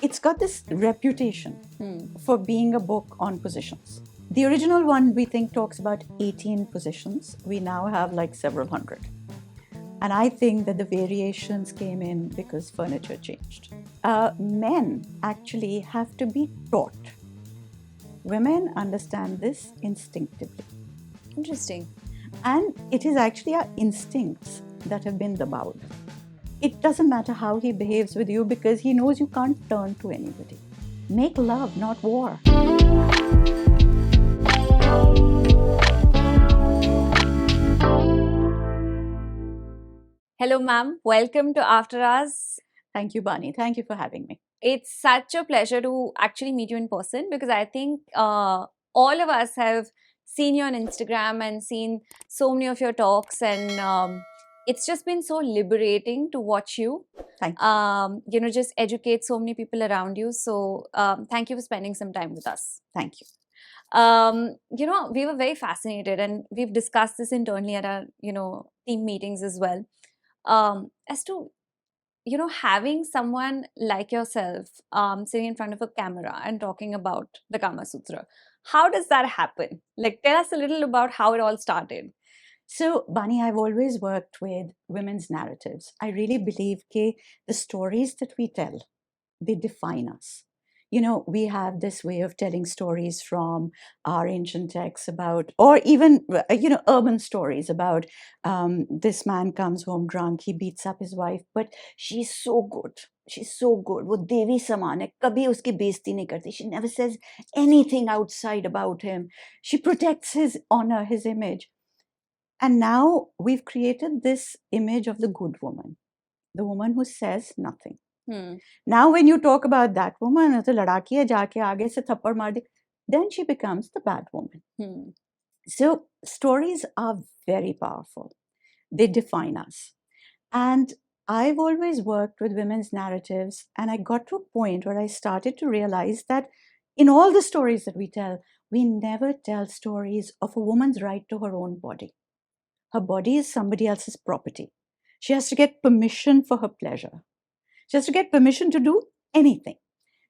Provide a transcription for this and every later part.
it's got this reputation for being a book on positions. The original one, we think, talks about 18 positions. We now have like several hundred. And I think that the variations came in because furniture changed. Men actually have to be taught. Women understand this instinctively. Interesting. And it is actually our instincts that have been debauched. It doesn't matter how he behaves with you because he knows you can't turn to anybody. Make love, not war. Hello, ma'am. Welcome to After Hours. Thank you, Bani. Thank you for having me. It's such a pleasure to actually meet you in person because I think all of us have seen you on Instagram and seen so many of your talks, and it's just been so liberating to watch you. Thank you. Just educate so many people around you. So thank you for spending some time with us. Thank you. We were very fascinated, and we've discussed this internally at our team meetings as well, as to having someone like yourself sitting in front of a camera and talking about the Kama Sutra. How does that happen? Like, tell us a little about how it all started. So, Bani, I've always worked with women's narratives. I really believe that the stories that we tell, they define us. We have this way of telling stories from our ancient texts about, or even, urban stories about this man comes home drunk, he beats up his wife, but she's so good. She's so good. वो देवी समान है, कभी उसकी बेइज्जती नहीं करती. She never says anything outside about him. She protects his honor, his image. And now we've created this image of the good woman, the woman who says nothing. Now, when you talk about that woman, तो लड़ाकी है जाके आगे से थप्पड़ मार दे, then she becomes the bad woman. So stories are very powerful. They define us. And I've always worked with women's narratives, and I got to a point where I started to realize that in all the stories that we tell, we never tell stories of a woman's right to her own body. Her body is somebody else's property. She has to get permission for her pleasure. She has to get permission to do anything.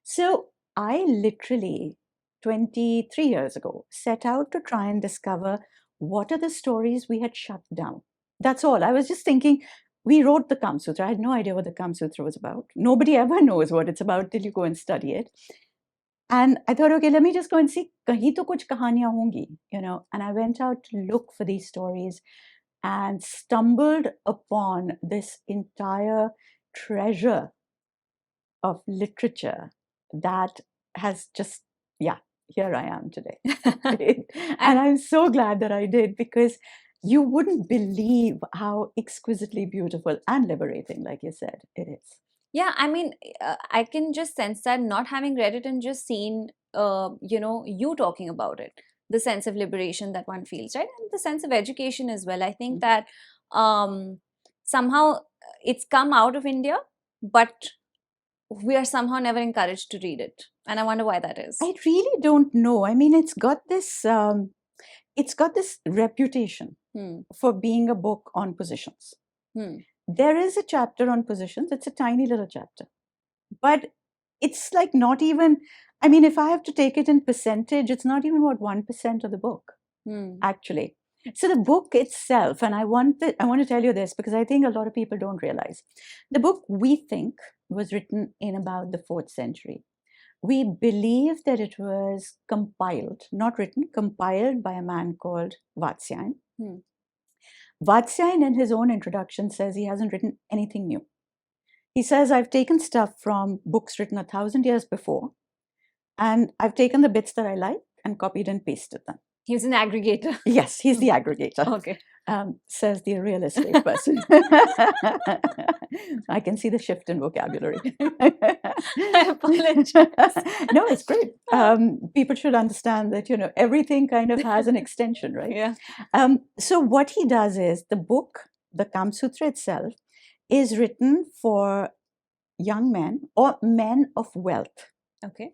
So I literally, 23 years ago, set out to try and discover what are the stories we had shut down. That's all. I was just thinking, we wrote the Kama Sutra. I had no idea what the Kama Sutra was about. Nobody ever knows what it's about till you go and study it. And I thought, okay, let me just go and see, kahin to kuch kahaniyan hongi, and I went out to look for these stories and stumbled upon this entire treasure of literature that has just, here I am today. And I'm so glad that I did, because you wouldn't believe how exquisitely beautiful and liberating, like you said, it is. Yeah, I mean, I can just sense that, not having read it and just seen, you talking about it, the sense of liberation that one feels, right? And the sense of education as well. I think that somehow it's come out of India, but we are somehow never encouraged to read it. And I wonder why that is. I really don't know. I mean, it's got this reputation for being a book on positions. There is a chapter on positions. It's a tiny little chapter. But it's like not even, I mean, if I have to take it in percentage, it's not even what 1% of the book, actually. So the book itself, and I want to tell you this because I think a lot of people don't realize. The book, we think, was written in about the 4th century. We believe that it was compiled, not written, compiled by a man called F.R.I.E.N.D.S. F.R.I.E.N.D.S. in his own introduction says he hasn't written anything new. He says, I've taken stuff from books written 1,000 years before, and I've taken the bits that I like and copied and pasted them. He was an aggregator. Yes, he's the aggregator. Okay. Says the real estate person. I can see the shift in vocabulary. I apologize. No, it's great. People should understand that, everything kind of has an extension, right? Yeah. So what he does is, the book, the Kama Sutra itself, is written for young men or men of wealth. Okay.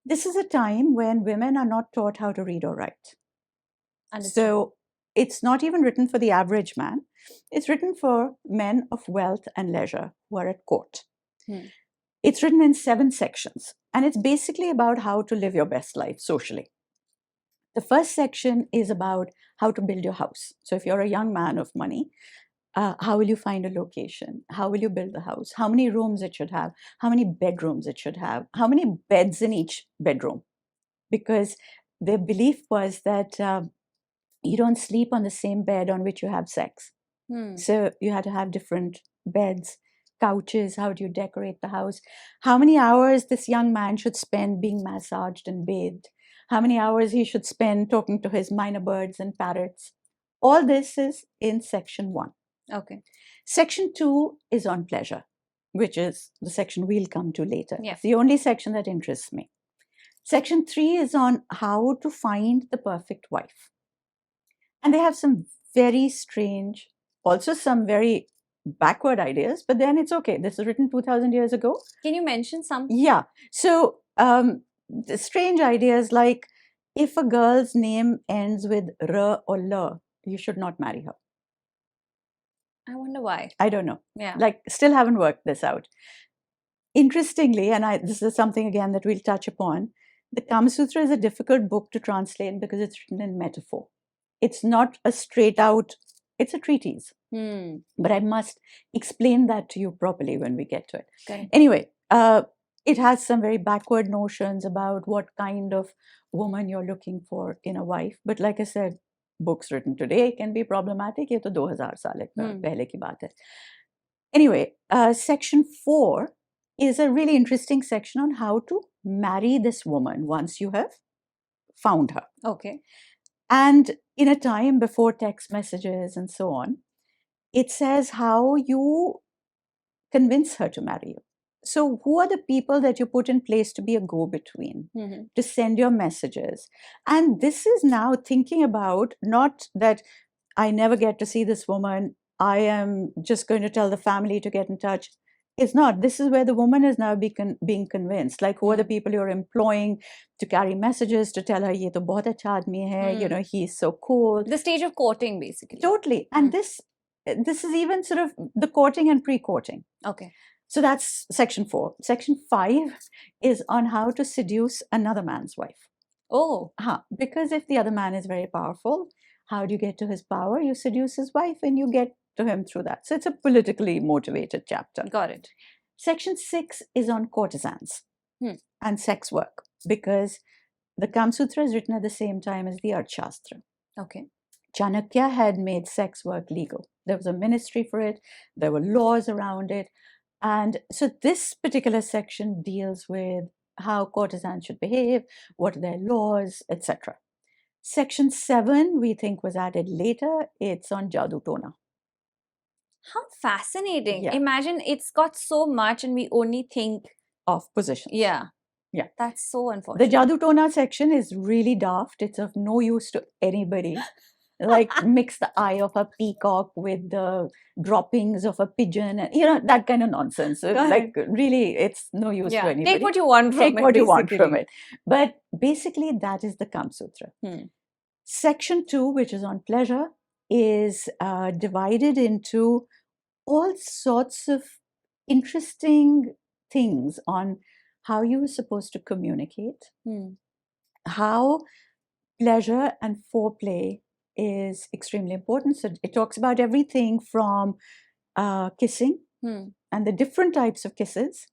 This is a time when women are not taught how to read or write. Understood. So it's not even written for the average man. It's written for men of wealth and leisure who are at court. It's written in 7 sections, and it's basically about how to live your best life socially. The first section is about how to build your house. So if you're a young man of money, how will you find a location? How will you build the house? How many rooms it should have? How many bedrooms it should have? How many beds in each bedroom? Because their belief was that you don't sleep on the same bed on which you have sex. So you had to have different beds, couches. How do you decorate the house? How many hours this young man should spend being massaged and bathed? How many hours he should spend talking to his minor birds and parrots? All this is in section 1. Okay. Section 2 is on pleasure, which is the section we'll come to later. Yeah. It's the only section that interests me. Section 3 is on how to find the perfect wife. And they have some very strange, also some very backward ideas, but then it's okay. This is written 2000 years ago. Can you mention some? Yeah. So the strange ideas like if a girl's name ends with R or L, you should not marry her. I wonder why. I don't know. Yeah. Like, still haven't worked this out. Interestingly, and this is something again that we'll touch upon, the Kama Sutra is a difficult book to translate because it's written in metaphor. It's not a straight out, it's a treatise. But I must explain that to you properly when we get to it. Okay. Anyway, it has some very backward notions about what kind of woman you're looking for in a wife. But like I said, books written today can be problematic. ये तो 2000 साल पहले की बात है. Anyway, section 4 is a really interesting section on how to marry this woman once you have found her. Okay. And in a time before text messages and so on, it says how you convince her to marry you. So, who are the people that you put in place to be a go between, to send your messages? And this is now thinking about not that I never get to see this woman, I am just going to tell the family to get in touch. It's not. This is where the woman is now being convinced. Like, who are the people you're employing to carry messages to tell her, ye to bahut acha aadmi hai, you know, he's so cool. The stage of courting, basically. Totally. And this is even sort of the courting and pre-courting. Okay. So that's section 4. Section 5 is on how to seduce another man's wife. Oh. Because if the other man is very powerful, how do you get to his power? You seduce his wife and you get to him through that. So it's a politically motivated chapter. Got it. Section 6 is on courtesans and sex work, because the Kama Sutra is written at the same time as the Arthashastra. Okay. Chanakya had made sex work legal. There was a ministry for it. There were laws around it. And so this particular section deals with how courtesans should behave, what are their laws, etc. Section 7, we think, was added later. It's on Jadoo Tona. How fascinating. Yeah. Imagine it's got so much and we only think Of positions. Yeah. Yeah. That's so unfortunate. The Jadoo Tona section is really daft. It's of no use to anybody. Like, mix the eye of a peacock with the droppings of a pigeon, and, you know, that kind of nonsense. So, like, really, it's no use to anybody. Take what you want from it. Take what you want from basically. it. But basically, that is the Kama Sutra. Section 2, which is on pleasure, is divided into all sorts of interesting things on how you are supposed to communicate, how pleasure and foreplay is extremely important. So it talks about everything from kissing and the different types of kisses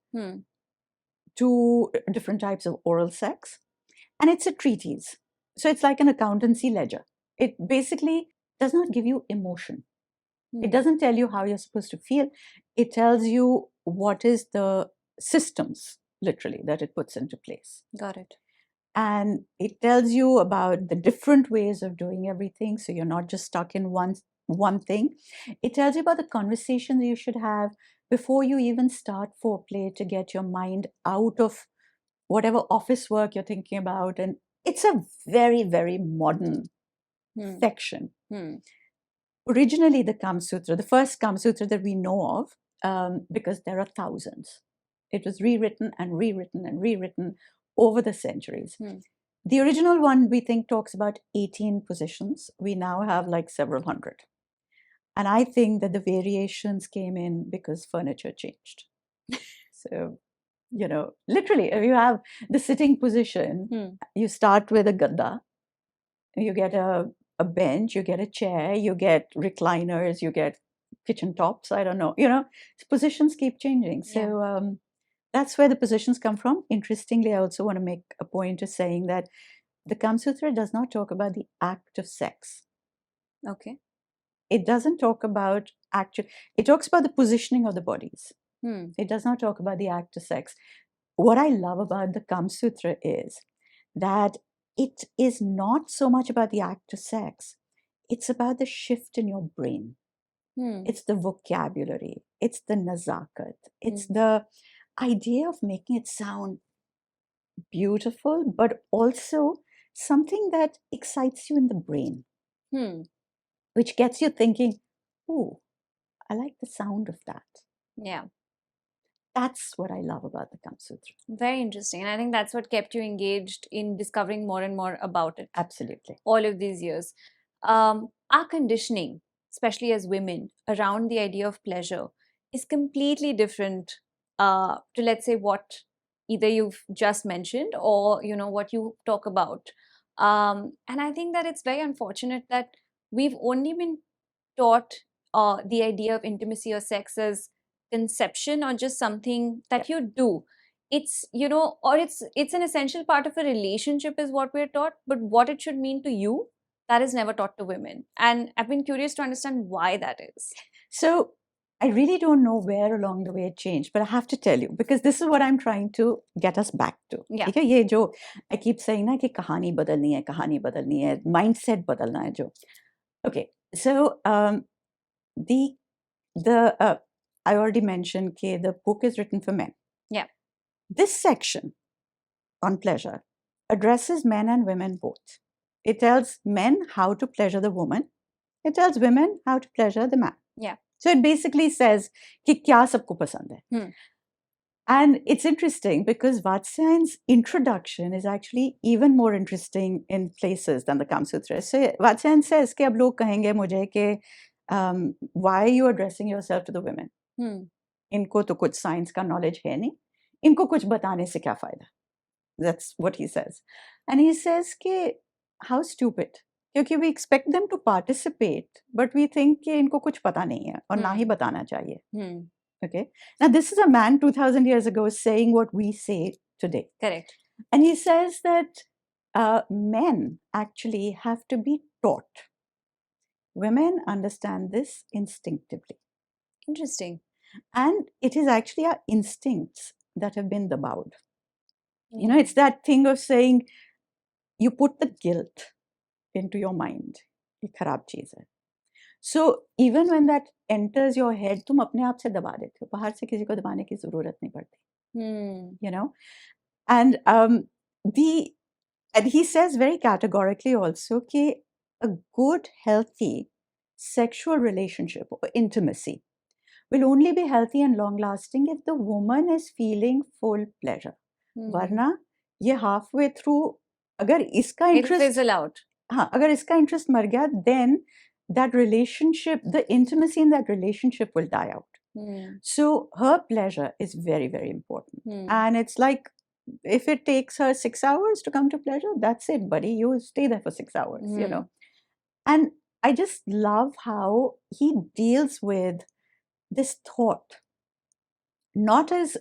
to different types of oral sex. And it's a treatise. So it's like an accountancy ledger. It basically does not give you emotion. It doesn't tell you how you're supposed to feel. It tells you what is the systems, literally, that it puts into place. Got it. And it tells you about the different ways of doing everything. So you're not just stuck in one thing. It tells you about the conversations you should have before you even start foreplay to get your mind out of whatever office work you're thinking about. And it's a very, very modern section. Originally, the Kama Sutra, the first Kama Sutra that we know of, because there are thousands, it was rewritten and rewritten and rewritten over the centuries. The original one, we think, talks about 18 positions. We now have like several hundred. And I think that the variations came in because furniture changed. So Literally, if you have the sitting position, you start with a gadda, you get a bench, you get a chair, you get recliners, you get kitchen tops. I don't know, positions keep changing. So that's where the positions come from. Interestingly, I also want to make a point of saying that the Kama Sutra does not talk about the act of sex. Okay. It doesn't talk about it talks about the positioning of the bodies. It does not talk about the act of sex. What I love about the Kama Sutra is that it is not so much about the act of sex. It's about the shift in your brain. It's the vocabulary. It's the nazakat. It's the idea of making it sound beautiful, but also something that excites you in the brain, which gets you thinking, oh, I like the sound of that. Yeah. That's what I love about the Kama Sutra. Very interesting. And I think that's what kept you engaged in discovering more and more about it. Absolutely. All of these years. Our conditioning, especially as women, around the idea of pleasure is completely different to, let's say, what either you've just mentioned or, what you talk about. And I think that it's very unfortunate that we've only been taught the idea of intimacy or sex as conception or just something that you do. It's or it's an essential part of a relationship is what we're taught, but what it should mean to you, that is never taught to women. And I've been curious to understand why that is. So I really don't know where along the way it changed, but I have to tell you, because this is what I'm trying to get us back to. Yeah. ये जो I keep saying ना कि कहानी बदलनी है, mindset बदलना है जो. Okay, so I already mentioned that the book is written for men. Yeah. This section on pleasure addresses men and women both. It tells men how to pleasure the woman. It tells women how to pleasure the man. Yeah. So it basically says कि क्या सबको पसंद है. And it's interesting because Vatsayan's introduction is actually even more interesting in places than the Kama Sutra. So Vatsayan says कि अब लोग कहेंगे मुझे कि why are you addressing yourself to the women? इनको तो कुछ साइंस का नॉलेज है नहीं, इनको कुछ बताने से क्या फायदा. That's what he says. And he says कि how stupid. क्योंकि we expect them to participate, but we think कि इनको कुछ पता नहीं है और ना ही बताना चाहिए. Okay. Now, this is a man 2000 years ago saying what we say today. Correct. And he says that men actually have to be taught. Women understand this instinctively. Interesting. And it is actually our instincts that have been debaued. It's that thing of saying you put the guilt into your mind. ये खराब चीज़ है. So even when that enters your head, तुम अपने आप से दबा देते हो. बाहर से किसी को दबाने की जरूरत नहीं पड़ती. And he says very categorically also कि a good, healthy sexual relationship or intimacy will only be healthy and long-lasting if the woman is feeling full pleasure. वरना ये halfway through अगर इसका interest it'll fizzle out. हाँ, अगर इसका interest मर गया, then that relationship, the intimacy in that relationship will die out. So her pleasure is very, very important. And it's like, if it takes her 6 hours to come to pleasure, that's it, buddy. You stay there for 6 hours, And I just love how he deals with this thought, not as,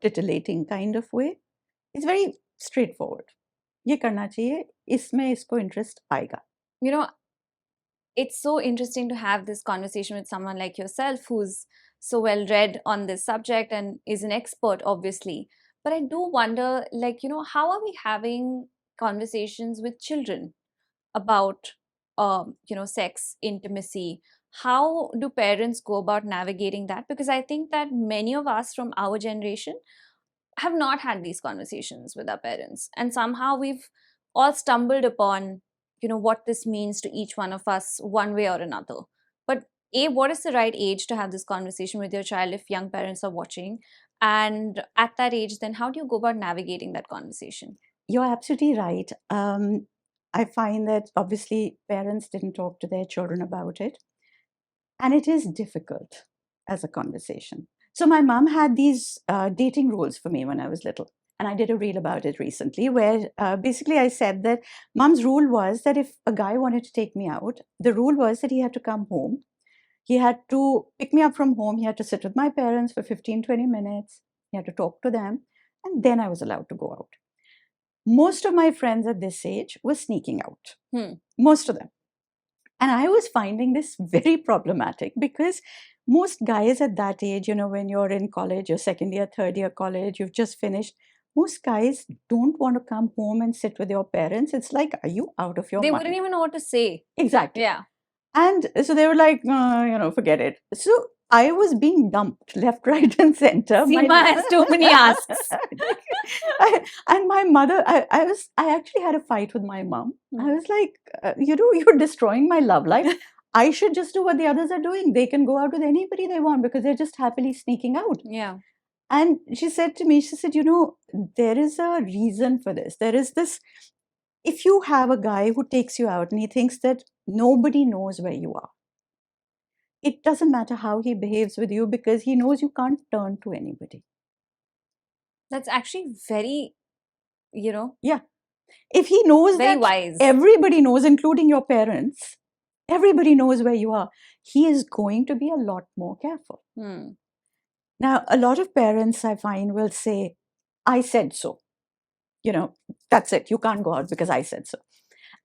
titillating kind of way. It's very straightforward. ये करना चाहिए, इसमें इसको interest आएगा. It's so interesting to have this conversation with someone like yourself who's so well read on this subject and is an expert, obviously. But I do wonder, how are we having conversations with children about, sex, intimacy? How do parents go about navigating that? Because I think that many of us from our generation have not had these conversations with our parents. And somehow we've all stumbled upon what this means to each one of us one way or another. But what is the right age to have this conversation with your child if young parents are watching? And at that age, then how do you go about navigating that conversation? You're absolutely right. I find that obviously parents didn't talk to their children about it. And it is difficult as a conversation. So my mom had these dating rules for me when I was little. And I did a reel about it recently where basically I said that mom's rule was that if a guy wanted to take me out, the rule was that he had to come home. He had to pick me up from home. He had to sit with my parents for 15, 20 minutes. He had to talk to them. And then I was allowed to go out. Most of my friends at this age were sneaking out. Most of them. And I was finding this very problematic because most guys at that age, when you're in college, your second year, third year college, you've just finished, most guys don't want to come home and sit with your parents. It's like, are you out of your They mind? wouldn't even know what to say. Exactly. Yeah. And so they were like, forget it. So I was being dumped left, right, and center. Seema has too many asks. And my mother, I actually had a fight with my mom. I was like, you're destroying my love life. I should just do what the others are doing. They can go out with anybody they want because they're just happily sneaking out. Yeah. And she said to me, there is a reason for this. There is this, if you have a guy who takes you out and he thinks that nobody knows where you are, it doesn't matter how he behaves with you because he knows you can't turn to anybody. That's actually very, Yeah. If he knows very that wise. everybody knows, including your parents, everybody knows where you are, he is going to be a lot more careful. Now, a lot of parents, I find, will say, I said so. That's it. You can't go out because I said so.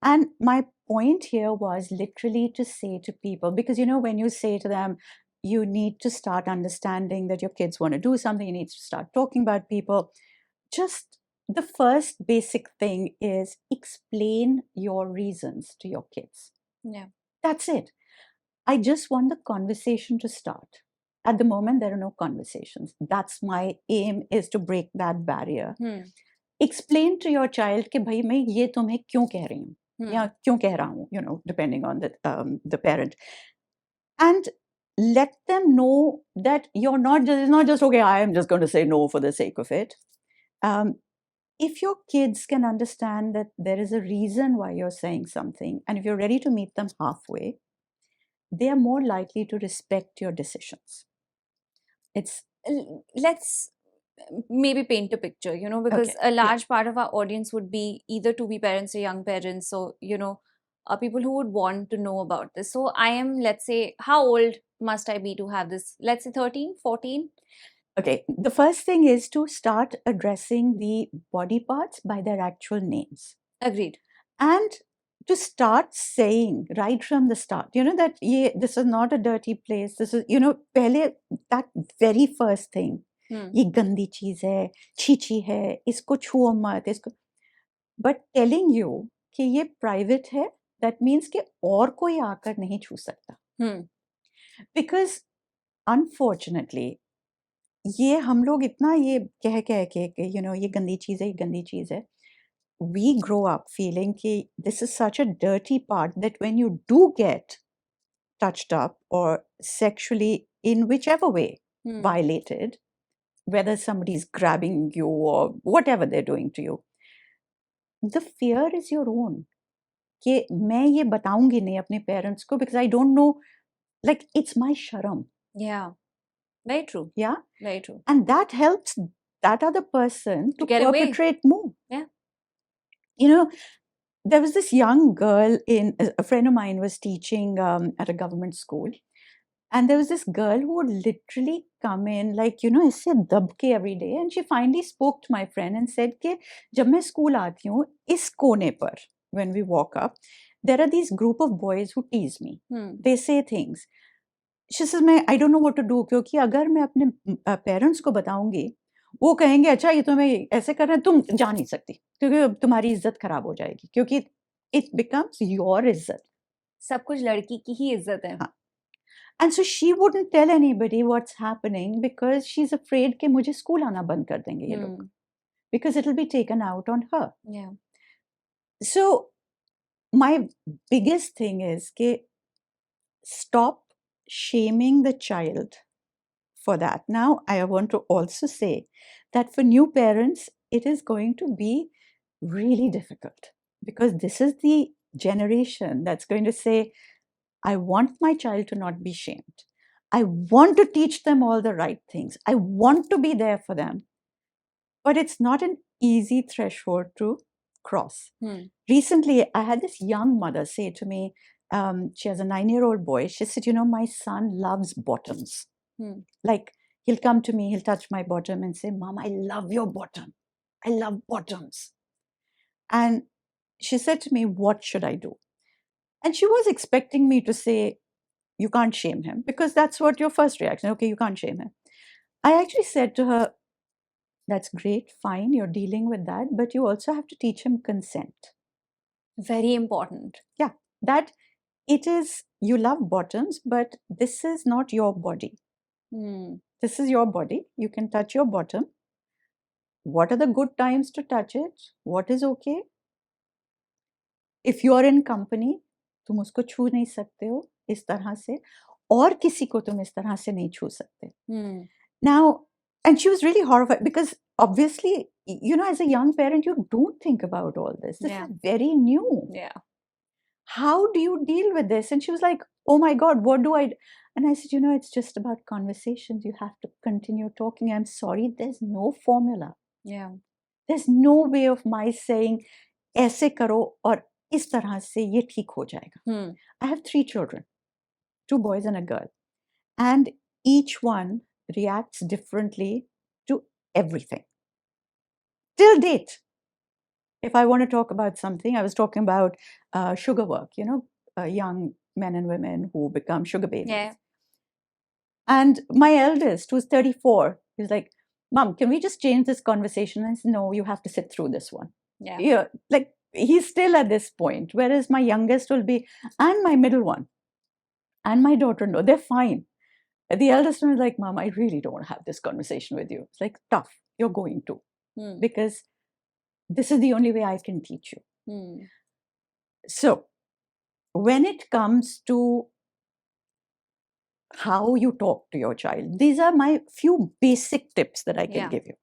And my point here was literally to say to people, because, when you say to them, you need to start understanding that your kids want to do something, you need to start talking about people. Just the first basic thing is explain your reasons to your kids. Yeah. That's it. I just want the conversation to start. At the moment, there are no conversations. That's my aim, is to break that barrier. Explain to your child कि भाई मैं ये तुम्हें क्यों कह रही हूँ या क्यों कह रहा हूँ, depending on the parent. And let them know that it's not just, okay, I am just going to say no for the sake of it. If your kids can understand that there is a reason why you're saying something, and if you're ready to meet them halfway, they are more likely to respect your decisions. Let's maybe paint a picture, because Okay, a large part of our audience would be either to be parents or young parents. So, people who would want to know about this. So I am, let's say, how old must I be to have this? Let's say 13, 14? Okay, the first thing is to start addressing the body parts by their actual names. Agreed. And to start saying right from the start, that this is not a dirty place. This is, pehle, that very first thing, ये गंदी चीज है, छीछी है, इसको छुओ मत, इसको. But telling you कि ये private है, that means कि और कोई आकर नहीं छू सकता. Because unfortunately, ये हम लोग इतना ये कह के ये गंदी चीज है, ये गंदी चीज है. We grow up feeling that this is such a dirty part that when you do get touched up or sexually in whichever way violated, whether somebody's grabbing you or whatever they're doing to you, the fear is your own. कि मैं ये बताऊंगी नहीं अपने parents को because I don't know, like it's my sharam. Yeah, very true. Yeah, very true. And that helps that other person to get perpetrate more. Yeah. There was this young girl a friend of mine was teaching at a government school. And there was this girl who would literally come in like, ऐसे दब के every day. And she finally spoke to my friend and said कि जब मैं school आती हूँ, इस कोने पर, when we walk up, there are these group of boys who tease me. They say things. She says, I don't know what to do क्योंकि अगर मैं अपने parents को बताऊंगी, वो कहेंगे अच्छा ये तुम्हें ऐसे कर रहे हैं, तुम जा नहीं सकती क्योंकि तुम्हारी इज्जत खराब हो जाएगी क्योंकि it becomes your इज्जत. सब कुछ लड़की की ही इज्जत है. हाँ. And so she wouldn't tell anybody what's happening because she's afraid कि मुझे स्कूल आना बंद कर देंगे ये लोग, because it'll be taken out on her. Yeah. So my biggest thing is कि stop shaming the child for that. Now, I want to also say that for new parents, it is going to be really difficult because this is the generation that's going to say, I want my child to not be shamed. I want to teach them all the right things. I want to be there for them. But it's not an easy threshold to cross. Recently, I had this young mother say to me, she has a 9-year-old boy. She said, my son loves bottoms. Like, he'll come to me, he'll touch my bottom and say, Mom, I love your bottom. I love bottoms. And she said to me, what should I do? And she was expecting me to say, you can't shame him, because that's what your first reaction. Okay, you can't shame him. I actually said to her, that's great, fine, you're dealing with that, but you also have to teach him consent. Very important. Yeah, that it is, you love bottoms, but this is not your body. This is your body. You can touch your bottom. What are the good times to touch it? What is okay? If you are in company, तुम उसको छू नहीं सकते हो इस तरह से, और किसी को तुम इस तरह से नहीं छू सकते. Now, and she was really horrified because obviously, as a young parent, you don't think about all this. This is very new. Yeah. How do you deal with this? And she was like, oh my God, what do I do? And I said, it's just about conversations. You have to continue talking. I'm sorry, there's no formula. Yeah. There's no way of my saying, ऐसे करो और इस तरह से ये ठीक हो जाएगा. I have 3 children, 2 boys and a girl. And each one reacts differently to everything. Till date, if I want to talk about something, I was talking about sugar work, young men and women who become sugar babies. Yeah. And my eldest, who's 34, is like, Mom, can we just change this conversation? I said, no, you have to sit through this one. Yeah. Like, he's still at this point, whereas my youngest will be, and my middle one, and my daughter, no, they're fine. The eldest one is like, Mom, I really don't want to have this conversation with you. It's like, tough, you're going to. Because this is the only way I can teach you. So, when it comes to how you talk to your child, these are my few basic tips that I can give you.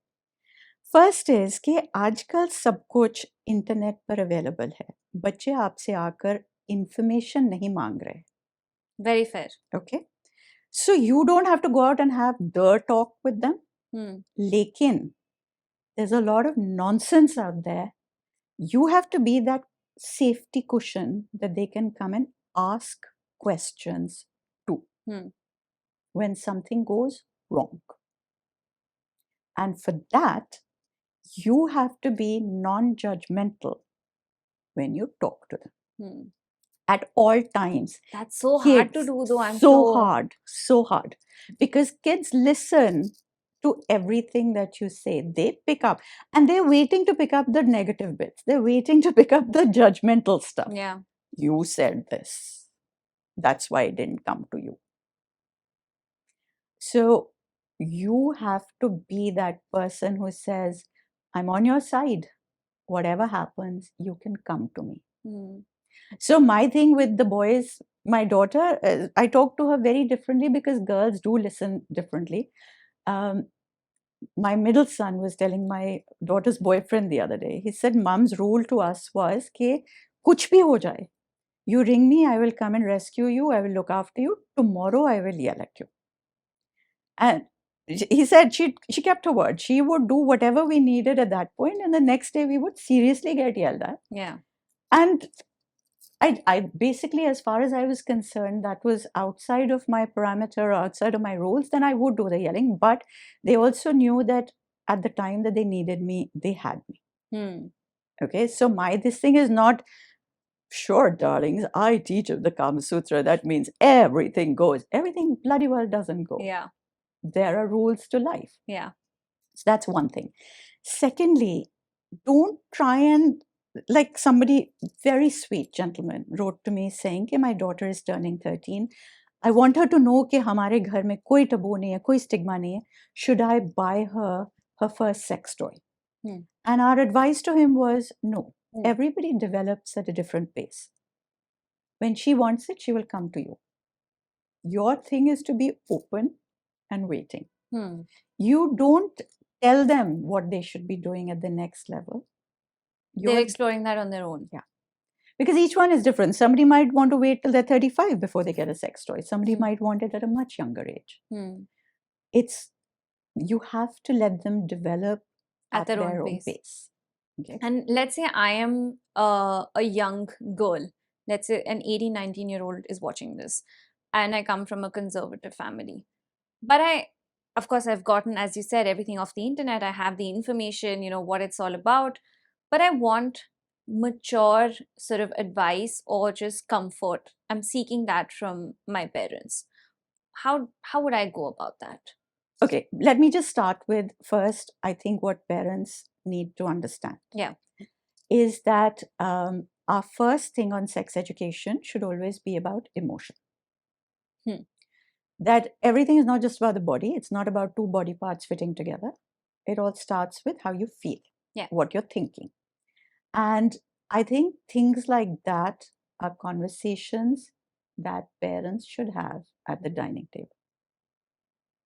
First is कि आजकल सब कुछ internet पर available है. बच्चे आपसे आकर information नहीं मांग रहे. Very fair. Okay. So you don't have to go out and have the talk with them. Lekin, there's a lot of nonsense out there. You have to be that safety cushion that they can come and ask questions to when something goes wrong. And for that, you have to be non-judgmental when you talk to them. At all times. That's so hard to do, though, I'm so hard. Because kids listen to everything that you say. They pick up. And they're waiting to pick up the negative bits. They're waiting to pick up the judgmental stuff. Yeah. You said this. That's why it didn't come to you. So you have to be that person who says, I'm on your side. Whatever happens, you can come to me. So my thing with the boys, my daughter, I talk to her very differently because girls do listen differently. My middle son was telling my daughter's boyfriend the other day, he said, Mom's rule to us was कि कुछ भी हो जाए, you ring me, I will come and rescue you, I will look after you. Tomorrow I will yell at you. And he said she kept her word. She would do whatever we needed at that point, and the next day we would seriously get yelled at. Yeah. And I basically, as far as I was concerned, that was outside of my parameter or outside of my rules, then I would do the yelling. But they also knew that at the time that they needed me, they had me. Okay, so this thing is not, sure, darlings, I teach the Kama Sutra. That means everything goes. Everything bloody well doesn't go. Yeah. There are rules to life. Yeah. So that's one thing. Secondly, don't try and, like somebody, very sweet gentleman wrote to me saying कि my daughter is turning 13. I want her to know कि हमारे घर में कोई taboo नहीं है, कोई stigma नहीं है. Should I buy her first sex toy? And our advice to him was, no. Everybody develops at a different pace. When she wants it, she will come to you. Your thing is to be open and waiting. You don't tell them what they should be doing at the next level. They're exploring that on their own. Yeah. Because each one is different. Somebody might want to wait till they're 35 before they get a sex toy. Somebody might want it at a much younger age. It's, you have to let them develop At at their own their own pace. pace. Okay. And let's say I am a young girl. Let's say an 18, 19-year-old is watching this, and I come from a conservative family. But of course, I've gotten, as you said, everything off the internet. I have the information, what it's all about. But I want mature sort of advice or just comfort. I'm seeking that from my parents. How would I go about that? Okay, let me just start with first, I think what parents need to understand. Yeah. Is that our first thing on sex education should always be about emotion. That everything is not just about the body. It's not about two body parts fitting together. It all starts with how you feel, what you're thinking. And I think things like that are conversations that parents should have at the dining table.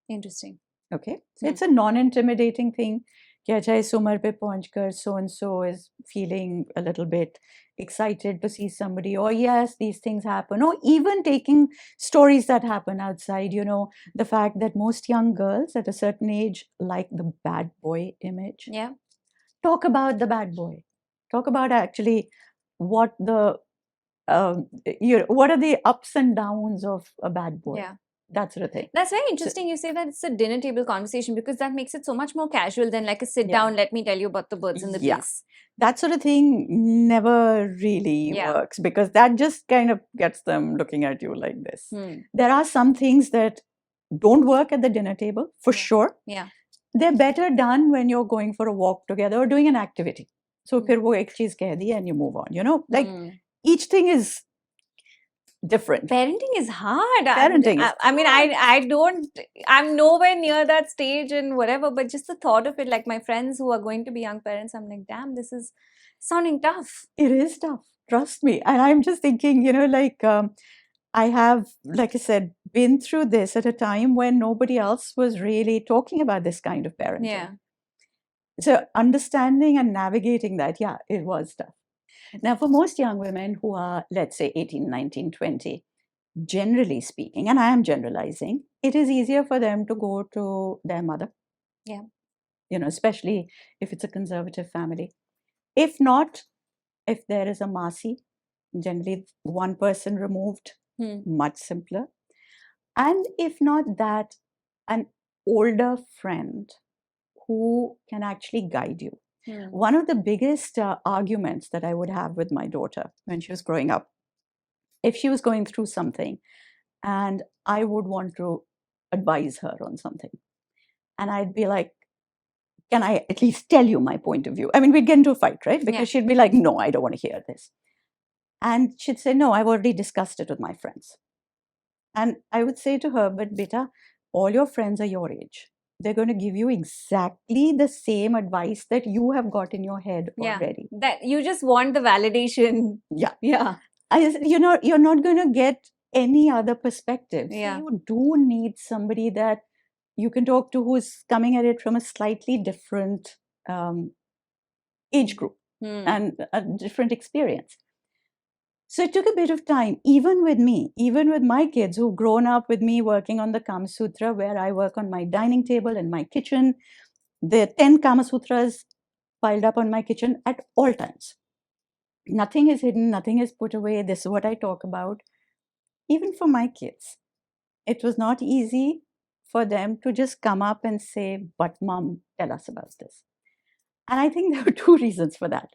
Interesting. Okay. It's a non-intimidating thing. कि अच्छा इस उम्र पे पहुंचकर so and so is feeling a little bit excited to see somebody, or yes, these things happen, or even taking stories that happen outside, the fact that most young girls at a certain age like the bad boy image. Yeah. Talk about the bad boy. Talk about actually what what are the ups and downs of a bad boy. Yeah. That sort of thing. That's very interesting. You say that it's a dinner table conversation, because that makes it so much more casual than like a sit down, let me tell you about the birds and the bees. That sort of thing never really works, because that just kind of gets them looking at you like this. There are some things that don't work at the dinner table, for sure. Yeah. They're better done when you're going for a walk together or doing an activity. So फिर वो एक चीज कह दी and you move on, like each thing is different. Parenting is hard. Parenting is I mean, I'm nowhere near that stage and whatever, but just the thought of it, like my friends who are going to be young parents, I'm like, damn, this is sounding tough. It is tough. Trust me. And I'm just thinking, like, I have, like I said, been through this at a time when nobody else was really talking about this kind of parenting. Yeah. So understanding and navigating that, it was tough. Now, for most young women who are, let's say, 18, 19, 20, generally speaking, and I am generalizing, it is easier for them to go to their mother. Yeah. Especially if it's a conservative family. If not, if there is a Masi, generally one person removed, much simpler. And if not that, an older friend who can actually guide you. One of the biggest arguments that I would have with my daughter when she was growing up, if she was going through something and I would want to advise her on something, and I'd be like, can I at least tell you my point of view? I mean, we'd get into a fight, right? Because she'd be like, no, I don't want to hear this. And she'd say, no, I've already discussed it with my friends. And I would say to her, but beta, all your friends are your age. They're going to give you exactly the same advice that you have got in your head already. That you just want the validation. Yeah. You're not going to get any other perspective. Yeah. So you do need somebody that you can talk to who's coming at it from a slightly different age group and a different experience. So it took a bit of time, even with me, even with my kids who've grown up with me working on the Kama Sutra, where I work on my dining table in my kitchen. There are 10 Kama Sutras piled up on my kitchen at all times. Nothing is hidden, nothing is put away. This is what I talk about. Even for my kids, it was not easy for them to just come up and say, but mom, tell us about this. And I think there are two reasons for that.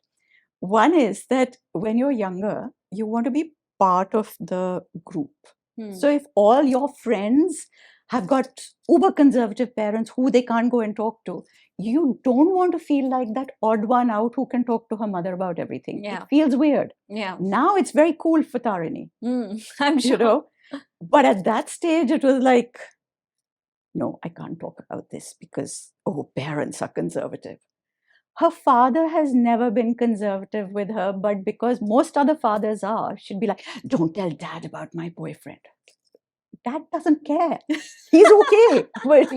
One is that when you're younger, you want to be part of the group. So if all your friends have got uber conservative parents who they can't go and talk to, you don't want to feel like that odd one out who can talk to her mother about everything. It feels weird. Now it's very cool for Tarini. I'm sure. But at that stage, it was like, no, I can't talk about this because, parents are conservative. Her father has never been conservative with her, but because most other fathers are, she'd be like, don't tell dad about my boyfriend. Dad doesn't care. He's okay. But,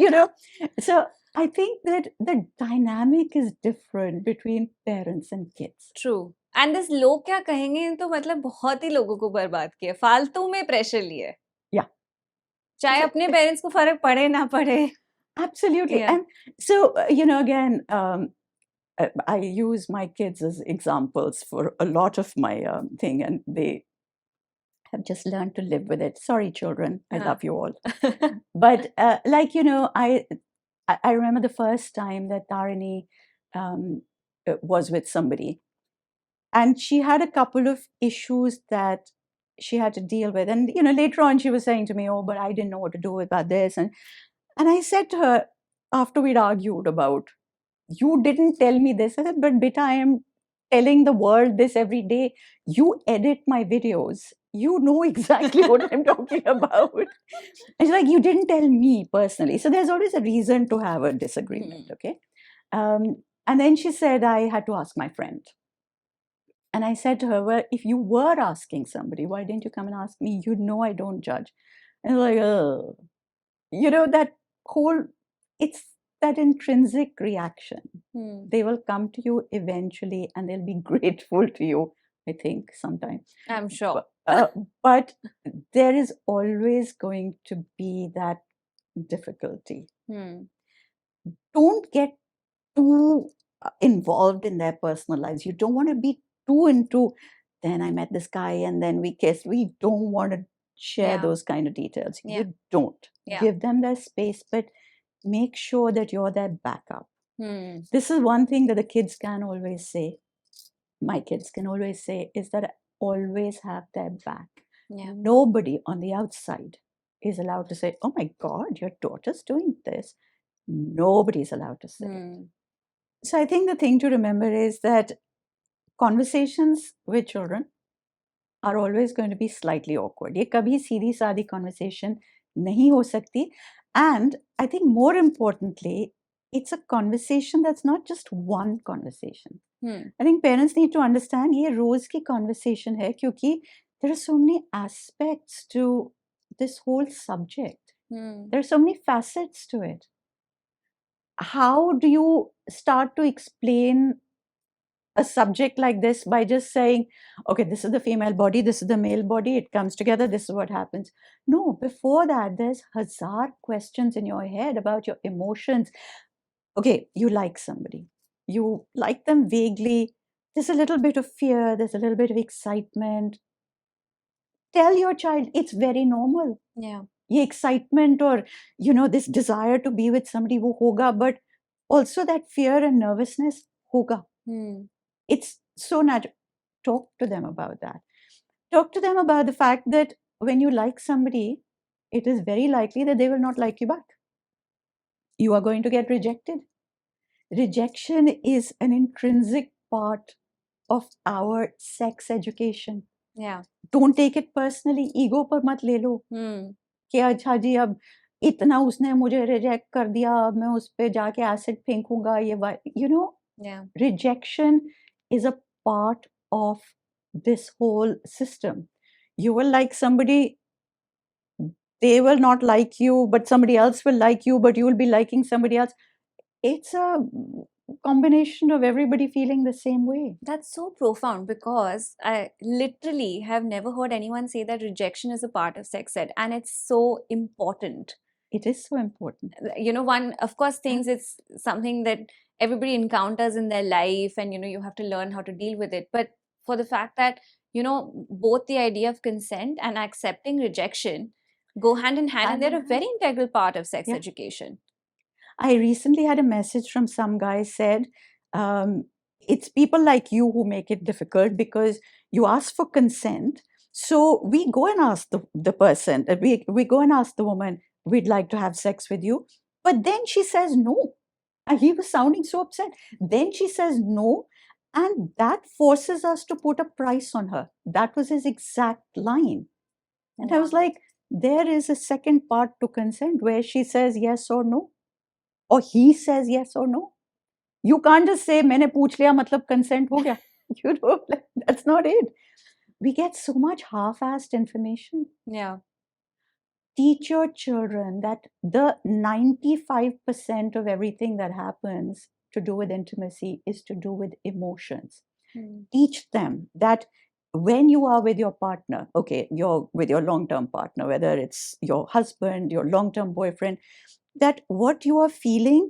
so I think that the dynamic is different between parents and kids. True. And this लोग क्या कहेंगे तो मतलब बहुत ही लोगों को बर्बाद किया, फालतू में प्रेशर लिए, Yeah. चाहे So, अपने पेरेंट्स को फर्क पड़े ना पड़े. absolutely. Yeah. And so, again, I use my kids as examples for a lot of my thing, and they have just learned to live with it. Sorry, children, I love you all. But I remember the first time that Tarini was with somebody, and she had a couple of issues that she had to deal with. And later on, she was saying to me, "Oh, but I didn't know what to do about this." And I said to her after we'd argued about, "You didn't tell me this." I said, "But beta, I am telling the world this every day. You edit my videos. You know exactly what I'm talking about." And she's like, "You didn't tell me personally." So there's always a reason to have a disagreement, okay? And then she said, "I had to ask my friend." And I said to her, "Well, if you were asking somebody, why didn't you come and ask me? You know I don't judge." And like, oh, that whole, it's that intrinsic reaction. They will come to you eventually and they'll be grateful to you, I think, sometimes. I'm sure. But there is always going to be that difficulty. Don't get too involved in their personal lives. You don't want to be too into, then I met this guy and then we kissed. We don't want to share those kind of details. You don't. Give them their space, but make sure that you're their backup. This is one thing that the kids can always say. My kids can always say is that I always have their back. Nobody on the outside is allowed to say, "Oh my God, your daughter's doing this." Nobody's allowed to say it. So I think the thing to remember is that conversations with children are always going to be slightly awkward. ये कभी सीधी सादी conversation नहीं हो सकती. And I think more importantly, it's a conversation that's not just one conversation. I think parents need to understand ये रोज की conversation है क्योंकि there are so many aspects to this whole subject. There are so many facets to it. How do you start to explain a subject like this by just saying, "Okay, this is the female body, this is the male body, it comes together, this is what happens"? No, before that, there's hazard questions in your head about your emotions. Okay, you like somebody, you like them vaguely, there's a little bit of fear, there's a little bit of excitement. Tell your child it's very normal. ये excitement or this desire to be with somebody वो होगा, but also that fear and nervousness होगा. It's so natural. Talk to them about that. Talk to them about the fact that when you like somebody, it is very likely that they will not like you back. You are going to get rejected. Rejection is an intrinsic part of our sex education. Don't take it personally. Ego पर मत ले लो कि अच्छा जी अब इतना उसने मुझे reject कर दिया, अब मैं उस पे जाके एसिड फेंकूंगा. ये rejection is a part of this whole system. You will like somebody, they will not like you, but somebody else will like you, but you will be liking somebody else. It's a combination of everybody feeling the same way. That's so profound because I literally have never heard anyone say that rejection is a part of sex ed, and it's so important. It is so important. One, of course, thinks it's something that everybody encounters in their life, and you have to learn how to deal with it. But for the fact that, both the idea of consent and accepting rejection go hand in hand, and they're a very integral part of sex education. I recently had a message from some guy said, it's people like you who make it difficult because you ask for consent. So we go and ask the person, we go and ask the woman, "We'd like to have sex with you." But then she says no. And he was sounding so upset. Then she says no. And that forces us to put a price on her. That was his exact line. And I was like, there is a second part to consent where she says yes or no. Or he says yes or no. You can't just say मैंने पूछ लिया मतलब consent हो गया. That's not it. We get so much half-assed information. Teach your children that the 95% of everything that happens to do with intimacy is to do with emotions. Teach them that when you are with your partner, okay, you're with your long-term partner, whether it's your husband, your long-term boyfriend, that what you are feeling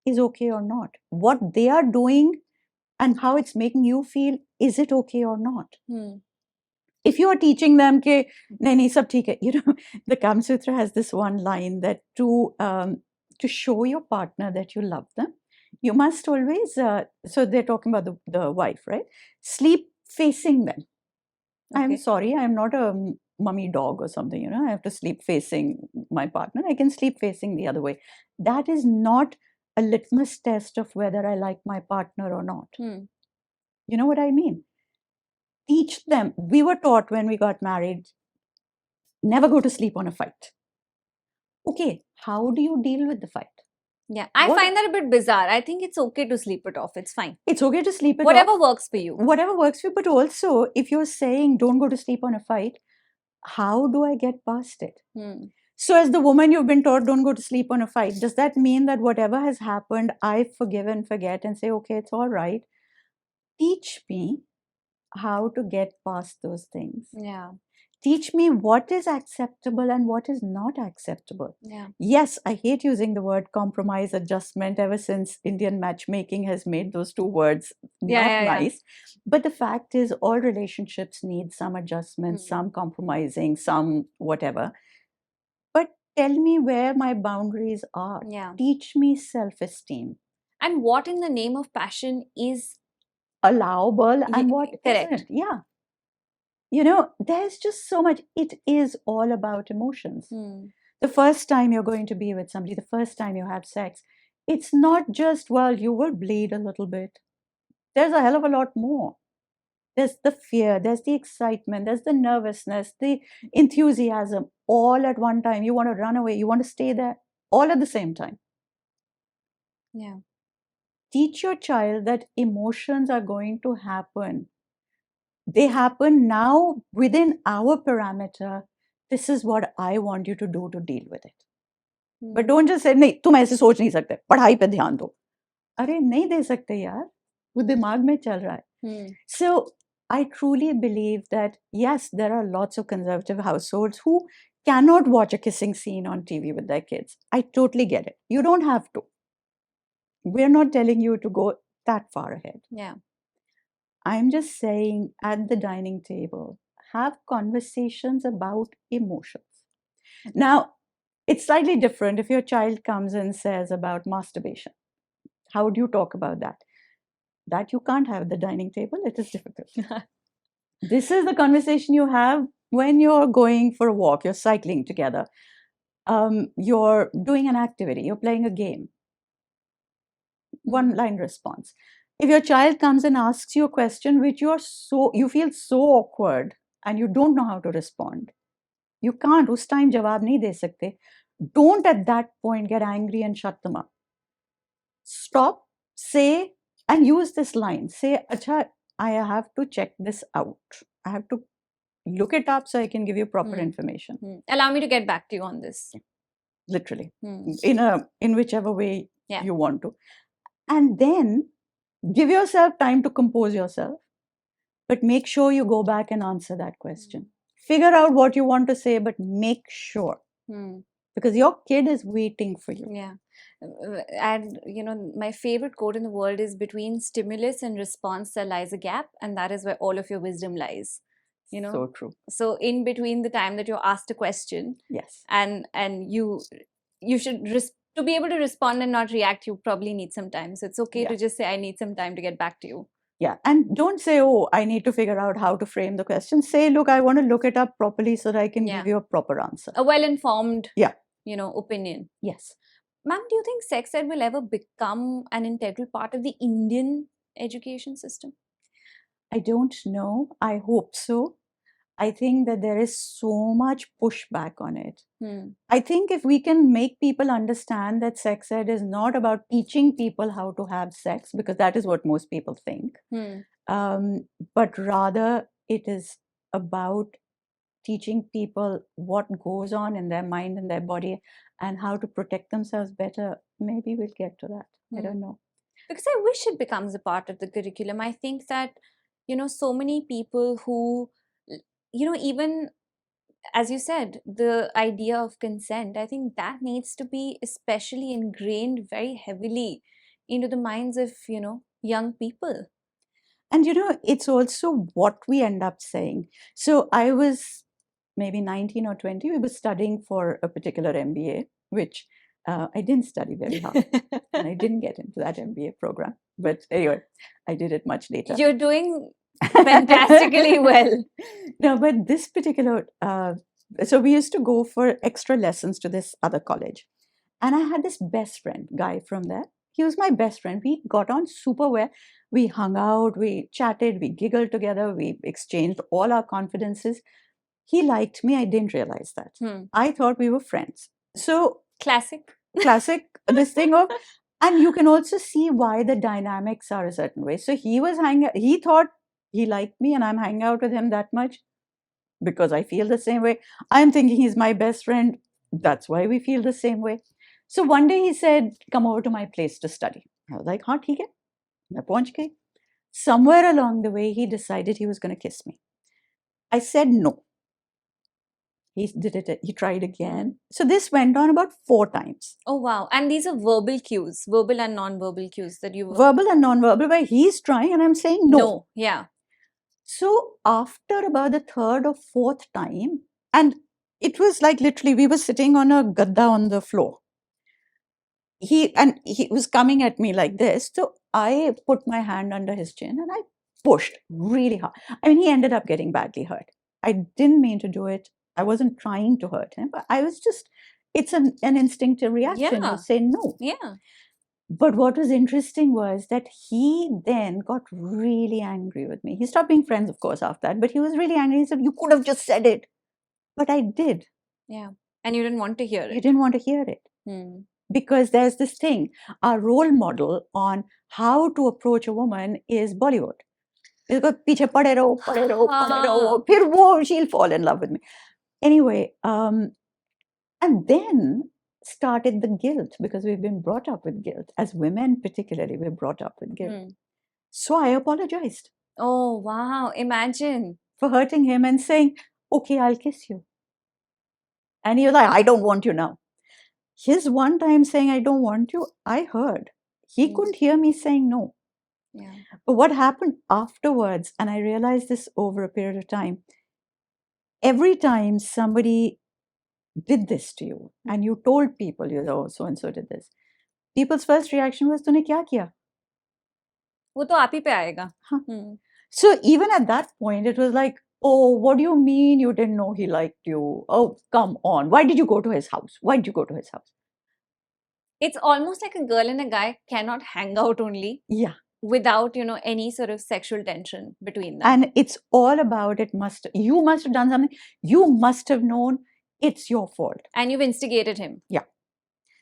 is okay or not. What they are doing and how it's making you feel, is it okay or not? If you are teaching them ke nahi nahi sab theek hai, you know, the Kama Sutra has this one line that to show your partner that you love them, you must always so they're talking about the wife, right? Sleep facing them. I'm sorry, I'm not a mummy dog or something, you know, I have to sleep facing my partner. I can sleep facing the other way. That is not a litmus test of whether I like my partner or not. You know what I mean? Teach them. We were taught when we got married, never go to sleep on a fight. Okay, how do you deal with the fight? Yeah, I find that a bit bizarre. I think it's okay to sleep it off. It's fine. It's okay to sleep it off. Whatever works for you. Whatever works for you. But also, if you're saying don't go to sleep on a fight, how do I get past it? So, as the woman you've been taught, don't go to sleep on a fight, does that mean that whatever has happened, I forgive and forget and say, okay, it's all right? Teach me how to get past those things. Yeah. Teach me what is acceptable and what is not acceptable. Yeah. Yes, I hate using the word compromise, adjustment, ever since Indian matchmaking has made those two words not nice. But the fact is, all relationships need some adjustments, some compromising, some whatever. But tell me where my boundaries are. Yeah. Teach me self-esteem. And what in the name of passion is allowable and what correct. isn't. Yeah. You know, there's just so much. It is all about emotions. The first time you're going to be with somebody, the first time you have sex, it's not just, well, you will bleed a little bit. There's a hell of a lot more. There's the fear, there's the excitement, there's the nervousness, the enthusiasm, all at one time. You want to run away, you want to stay there, all at the same time. Yeah. Teach your child that emotions are going to happen. They happen now within our parameter. This is what I want you to do to deal with it. But don't just say, नहीं तुम ऐसे सोच नहीं सकते, पढ़ाई पे ध्यान दो. अरे नहीं दे सकते यार, वो दिमाग में चल रहा है. So I truly believe that yes, there are lots of conservative households who cannot watch a kissing scene on TV with their kids. I totally get it. You don't have to. We're not telling you to go that far ahead. Yeah. I'm just saying at the dining table, have conversations about emotions. Now, it's slightly different if your child comes and says about masturbation. How would you talk about that? That you can't have at the dining table. It is difficult. This is the conversation you have when you're going for a walk, you're cycling together, you're doing an activity, you're playing a game. One line response. If your child comes and asks you a question which you feel so awkward and you don't know how to respond, you can't, us time jawab nahi de sakte. Don't at that point get angry and shut them up. Stop, say, and use this line. Say, Acha, I have to check this out. I have to look it up so I can give you proper information. Allow me to get back to you on this. Literally. In whichever way you want to. And then give yourself time to compose yourself, but make sure you go back and answer that question. Figure out what you want to say, but make sure. Because your kid is waiting for you. Yeah. And, you know, my favorite quote in the world is between stimulus and response, there lies a gap. And that is where all of your wisdom lies. You know? So true. So in between the time that you're asked a question. Yes. And you should to be able to respond and not react, you probably need some time. So it's okay to just say, I need some time to get back to you. Yeah. And don't say, oh, I need to figure out how to frame the question. Say, look, I want to look it up properly so that I can give you a proper answer. A well-informed, you know, opinion. Yes. Ma'am, do you think sex ed will ever become an integral part of the Indian education system? I don't know. I hope so. I think that there is so much pushback on it. I think if we can make people understand that sex ed is not about teaching people how to have sex, because that is what most people think, but rather it is about teaching people what goes on in their mind and their body and how to protect themselves better, maybe we'll get to that. I don't know. Because I wish it becomes a part of the curriculum. I think that so many people who, even as you said, the idea of consent, I think that needs to be especially ingrained very heavily into the minds of, young people. And it's also what we end up saying. So I was maybe 19 or 20, we were studying for a particular MBA, which I didn't study very hard. And I didn't get into that MBA program. But anyway, I did it much later. You're doing fantastically well. No, but this particular, so we used to go for extra lessons to this other college. And I had this best friend guy from there. He was my best friend. We got on super well. We hung out, we chatted, we giggled together, we exchanged all our confidences. He liked me. I didn't realize that. I thought we were friends. So classic, this thing of, and you can also see why the dynamics are a certain way. So he thought he liked me and I'm hanging out with him that much because I feel the same way. I'm thinking he's my best friend. That's why we feel the same way. So one day he said, come over to my place to study. I was like, हाँ ठीक है, मैं पहुंच गई. Somewhere along the way, he decided he was going to kiss me. I said no. He did it. He tried again. So this went on about 4 times. Oh, wow. And these are verbal cues, verbal and non-verbal cues that you... Verbal and non-verbal, where he's trying and I'm saying no. No, yeah. So after about the 3rd or 4th time, and it was like literally we were sitting on a gadda on the floor. He was coming at me like this. So I put my hand under his chin and I pushed really hard. I mean, he ended up getting badly hurt. I didn't mean to do it. I wasn't trying to hurt him, but I was just, it's an instinctive reaction. Yeah. You say no. Yeah. But what was interesting was that he then got really angry with me. He stopped being friends, of course, after that, but he was really angry. He said, you could have just said it. But I did. Yeah. And you didn't want to hear it. You didn't want to hear it. Because there's this thing, our role model on how to approach a woman is Bollywood. Piche pade raho, phir wo, she'll fall in love with me. Anyway, and then started the guilt, because we've been brought up with guilt. As women particularly, we're brought up with guilt. So I apologized. Oh, wow. Imagine. For hurting him and saying, okay, I'll kiss you. And he was like, I don't want you now. His one time saying, I don't want you, I heard. He couldn't hear me saying no. Yeah. But what happened afterwards, and I realized this over a period of time, every time somebody did this to you and you told people, oh, so-and-so did this, people's first reaction was, तूने क्या किया? वो तो आप ही पे आएगा. So even at that point, it was like, oh, what do you mean you didn't know he liked you? Oh, come on. Why did you go to his house? Why did you go to his house? It's almost like a girl and a guy cannot hang out only. Yeah. Without, any sort of sexual tension between them. And it's all about you must have done something. You must have known it's your fault. And you've instigated him. Yeah.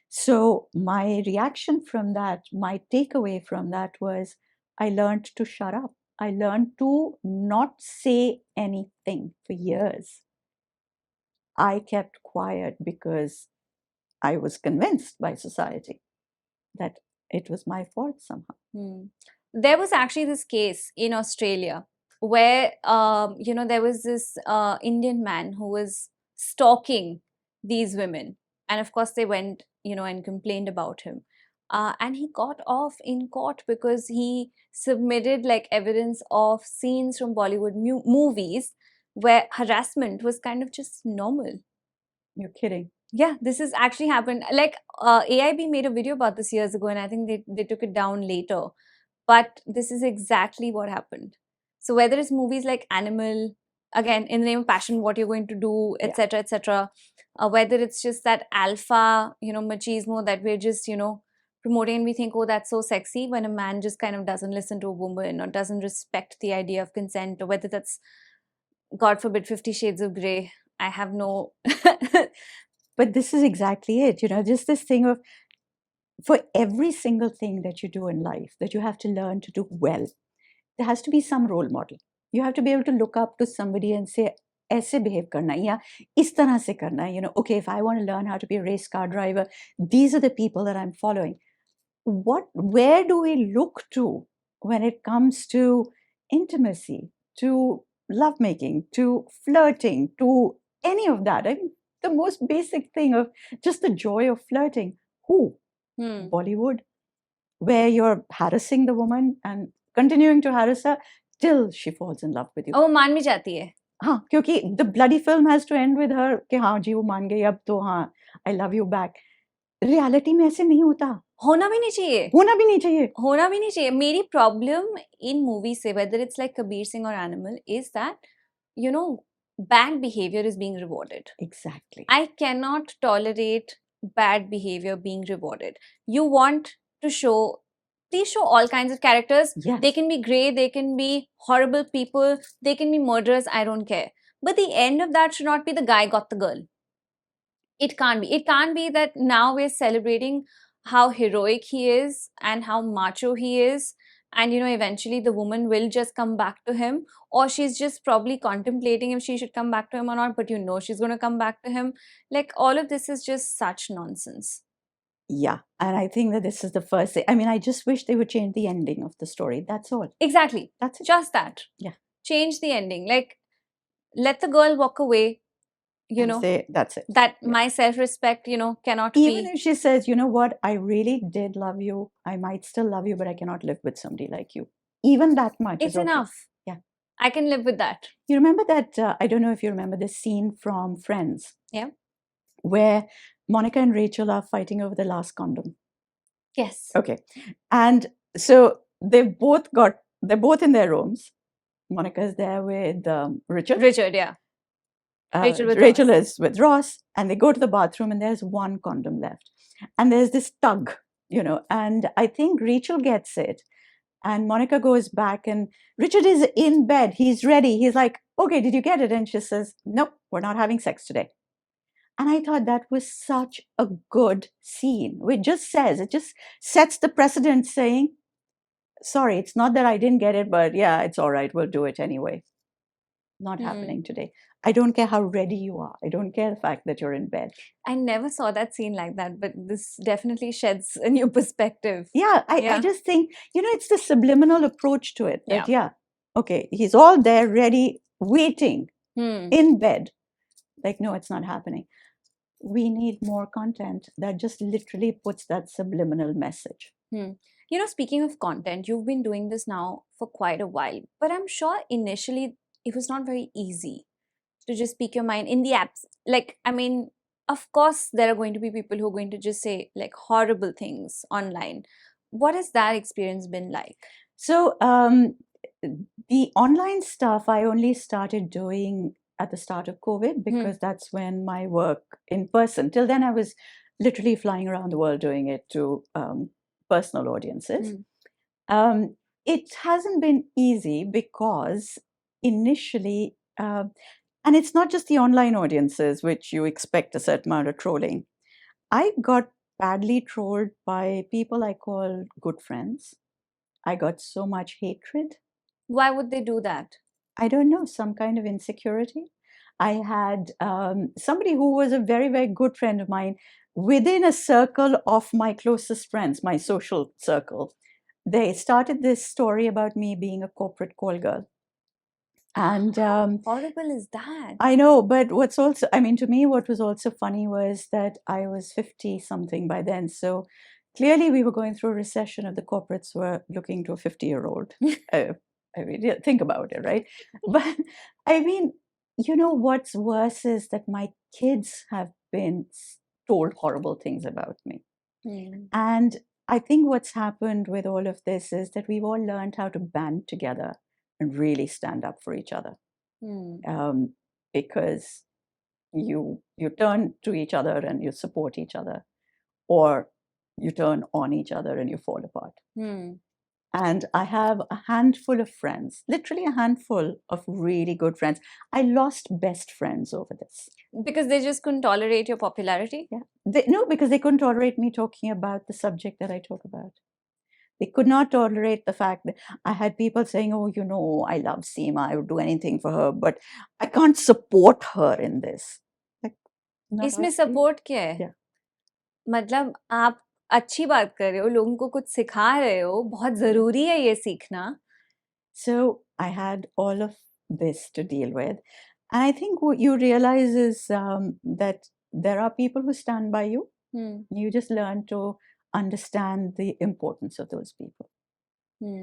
So my reaction from that, my takeaway from that was, I learned to shut up. I learned to not say anything for years. I kept quiet because I was convinced by society that it was my fault somehow. There was actually this case in Australia where, there was this Indian man who was stalking these women. And of course, they went, and complained about him. And he got off in court because he submitted like evidence of scenes from Bollywood movies where harassment was kind of just normal. You're kidding. Yeah, this has actually happened. Like AIB made a video about this years ago and I think they took it down later. But this is exactly what happened. So whether it's movies like Animal, again, in the name of passion, what you're going to do, etc., etc., whether it's just that alpha, machismo that we're just, promoting and we think, oh, that's so sexy, when a man just kind of doesn't listen to a woman or doesn't respect the idea of consent, or whether that's, God forbid, 50 Shades of Grey. I have no... But this is exactly it, just this thing of, for every single thing that you do in life that you have to learn to do well, there has to be some role model. You have to be able to look up to somebody and say, ऐसे behave करना है या इस तरह से करना है, okay, if I want to learn how to be a race car driver, these are the people that I'm following. Where do we look to when it comes to intimacy, to lovemaking, to flirting, to any of that. I mean, the most basic thing of just the joy of flirting. Who? Bollywood, where you're harassing the woman and continuing to harass her till she falls in love with you. वो मान भी जाती है. हाँ, क्योंकि the bloody film has to end with her कि हाँ जी वो मान गई अब तो हाँ I love you back. Reality में ऐसे नहीं होता. होना भी नहीं चाहिए. होना भी नहीं चाहिए. होना भी नहीं चाहिए. मेरी प्रॉब्लम इन मूवी से, whether it's like Kabir Singh or Animal, is that, you know, bad behavior is being rewarded. Exactly. I cannot tolerate bad behavior being rewarded. You want to show, please show all kinds of characters. Yes. They can be grey, they can be horrible people, they can be murderers, I don't care. But the end of that should not be the guy got the girl. It can't be. It can't be that now we're celebrating how heroic he is and how macho he is. And, you know, eventually the woman will just come back to him, or she's just probably contemplating if she should come back to him or not, but you know she's going to come back to him. Like, all of this is just such nonsense. Yeah, and I think that this is the first thing. I mean, I just wish they would change the ending of the story. That's all. Exactly. That's it. Just that. Yeah. Change the ending. Like, let the girl walk away. You And know, say, that's it. that my self-respect, you know, cannot Even be. if she says, you know what, I really did love you. I might still love you, but I cannot live with somebody like you. Even that much It's is okay. enough. Yeah. I can live with that. You remember that, I don't know if you remember this scene from Friends. Yeah. Where Monica and Rachel are fighting over the last condom. Yes. Okay. And so they're both in their rooms. Monica's there with Richard. Richard, yeah. Rachel is with Ross, and they go to the bathroom, and there's one condom left. And there's this tug, you know, and I think Rachel gets it. And Monica goes back, and Richard is in bed. He's ready. He's like, okay, did you get it? And she says, nope, we're not having sex today. And I thought that was such a good scene. It just sets the precedent saying, sorry, it's not that I didn't get it, but yeah, it's all right. We'll do it anyway. Not happening today. I don't care how ready you are. I don't care the fact that you're in bed. I never saw that scene like that, but this definitely sheds a new perspective. Yeah, I just think, you know, it's the subliminal approach to it. That, okay, he's all there, ready, waiting, in bed. Like, no, it's not happening. We need more content that just literally puts that subliminal message. You know, speaking of content, you've been doing this now for quite a while, but I'm sure initially it was not very easy to just speak your mind in the apps. Like, I mean, of course, there are going to be people who are going to just say like horrible things online. What has that experience been like? So, the online stuff I only started doing at the start of COVID because that's when my work in person. Till then, I was literally flying around the world doing it to personal audiences. It hasn't been easy because initially, and it's not just the online audiences, which you expect a certain amount of trolling. I got badly trolled by people I call good friends. I got so much hatred. Why would they do that? I don't know, some kind of insecurity. I had somebody who was a very, very good friend of mine within a circle of my closest friends, my social circle. They started this story about me being a corporate call girl. And how horrible is that? I know, but what's also, I mean, to me, what was also funny was that I was 50 something by then. So clearly we were going through a recession and the corporates were looking to a 50-year-old. I mean, think about it, right? But I mean, you know, what's worse is that my kids have been told horrible things about me. And I think what's happened with all of this is that we've all learned how to band together and really stand up for each other. Because you turn to each other and you support each other, or you turn on each other and you fall apart. And I have a handful of friends, literally a handful of really good friends. I lost best friends over this. Because they just couldn't tolerate your popularity? Yeah. No, because they couldn't tolerate me talking about the subject that I talk about. They could not tolerate the fact that I had people saying, oh, you know, I love Seema, I would do anything for her, but I can't support her in this. Like, इसमें support क्या है? Yeah. मतलब आप अच्छी बात कर रहे हो, लोगों को कुछ सिखा रहे हो, बहुत ज़रूरी है ये सीखना, So I had all of this to deal with. And I think what you realize is that there are people who stand by you. You just learn to understand the importance of those people.